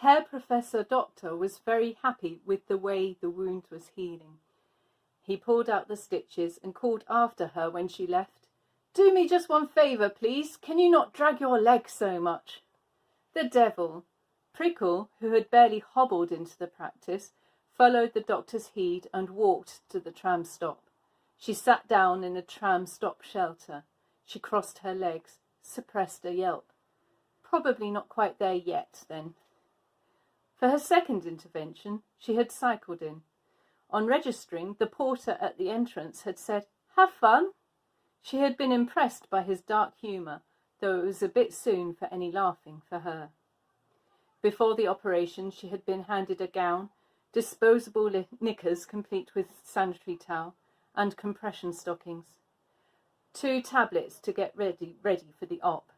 Herr Professor Doctor was very happy with the way the wound was healing. He pulled out the stitches and called after her when she left, "Do me just one favour, please. Can you not drag your leg so much?" The devil! Prickl, who had barely hobbled into the practice, followed the doctor's heed and walked to the tram stop. She sat down in a tram stop shelter. She crossed her legs, suppressed a yelp. Probably not quite there yet, then. For her second intervention, she had cycled in. On registering, the porter at the entrance had said, "Have fun." She had been impressed by his dark humour, though it was a bit soon for any laughing for her. Before the operation, she had been handed a gown, disposable knickers complete with sanitary towel, and compression stockings. 2 tablets to get ready for the op.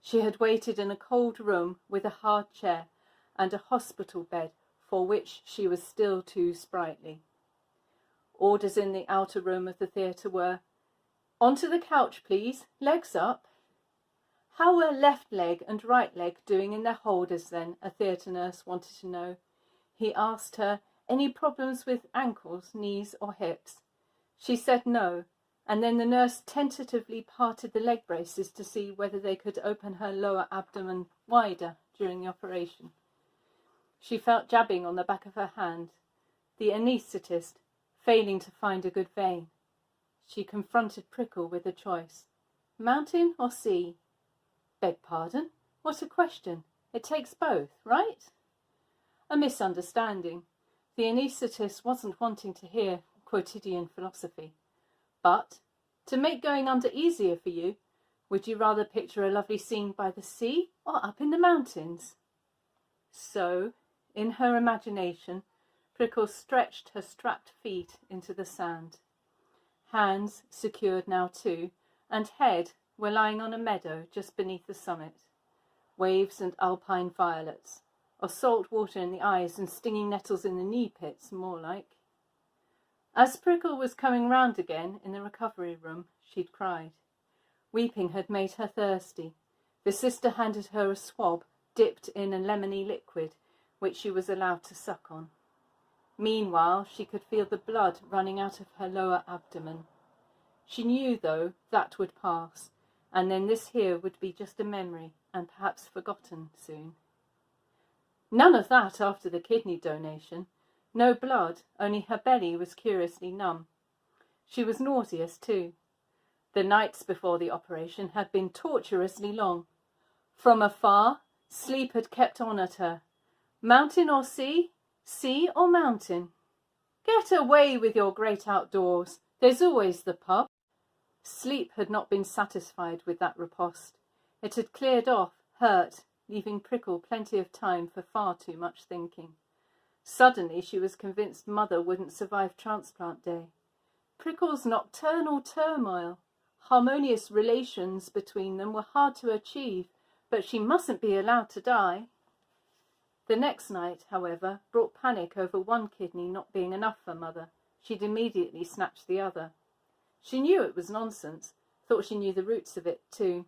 She had waited in a cold room with a hard chair and a hospital bed for which she was still too sprightly. Orders in the outer room of the theatre were, "Onto the couch, please. Legs up." How were left leg and right leg doing in their holders then, a theatre nurse wanted to know. He asked her, any problems with ankles, knees or hips? She said no, and then the nurse tentatively parted the leg braces to see whether they could open her lower abdomen wider during the operation. She felt jabbing on the back of her hand, the anaesthetist failing to find a good vein. She confronted Prickl with a choice. Mountain or sea? Beg pardon? What a question. It takes both, right? A misunderstanding. The anaesthetist wasn't wanting to hear quotidian philosophy. But, to make going under easier for you, would you rather picture a lovely scene by the sea or up in the mountains? So, in her imagination, Prickl stretched her strapped feet into the sand. Hands, secured now too, and head were lying on a meadow just beneath the summit. Waves and alpine violets, or salt water in the eyes and stinging nettles in the knee pits, more like. As Prickl was coming round again in the recovery room, she'd cried. Weeping had made her thirsty. The sister handed her a swab dipped in a lemony liquid, which she was allowed to suck on. Meanwhile, she could feel the blood running out of her lower abdomen. She knew, though, that would pass, and then this here would be just a memory, and perhaps forgotten soon. None of that after the kidney donation. No blood, only her belly was curiously numb. She was nauseous, too. The nights before the operation had been torturously long. From afar, sleep had kept on at her. Mountain or sea? Sea or mountain? Get away with your great outdoors. There's always the pub. Sleep had not been satisfied with that riposte. It had cleared off, hurt, leaving Prickl plenty of time for far too much thinking. Suddenly she was convinced Mother wouldn't survive transplant day. Prickl's nocturnal turmoil. Harmonious relations between them were hard to achieve, but she mustn't be allowed to die. The next night, however, brought panic over one kidney not being enough for Mother. She'd immediately snatched the other. She knew it was nonsense, thought she knew the roots of it too.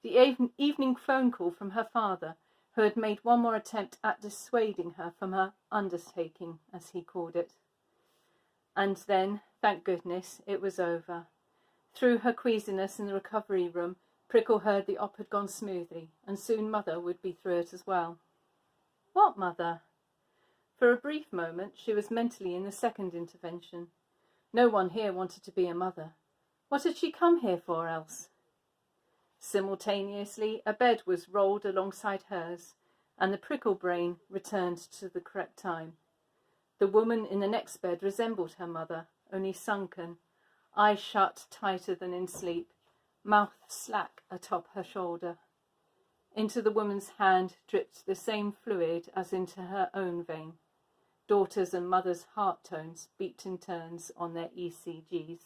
The evening phone call from her father, who had made one more attempt at dissuading her from her undertaking, as he called it. And then, thank goodness, it was over. Through her queasiness in the recovery room, Prickl heard the op had gone smoothly, and soon Mother would be through it as well. What mother? For a brief moment she was mentally in the second intervention. No one here wanted to be a mother. What had she come here for else? Simultaneously a bed was rolled alongside hers, and the Prickl brain returned to the correct time. The woman in the next bed resembled her mother, only sunken, eyes shut tighter than in sleep, mouth slack atop her shoulder. Into the woman's hand dripped the same fluid as into her own vein. Daughter's and mother's heart tones beat in turns on their ECGs.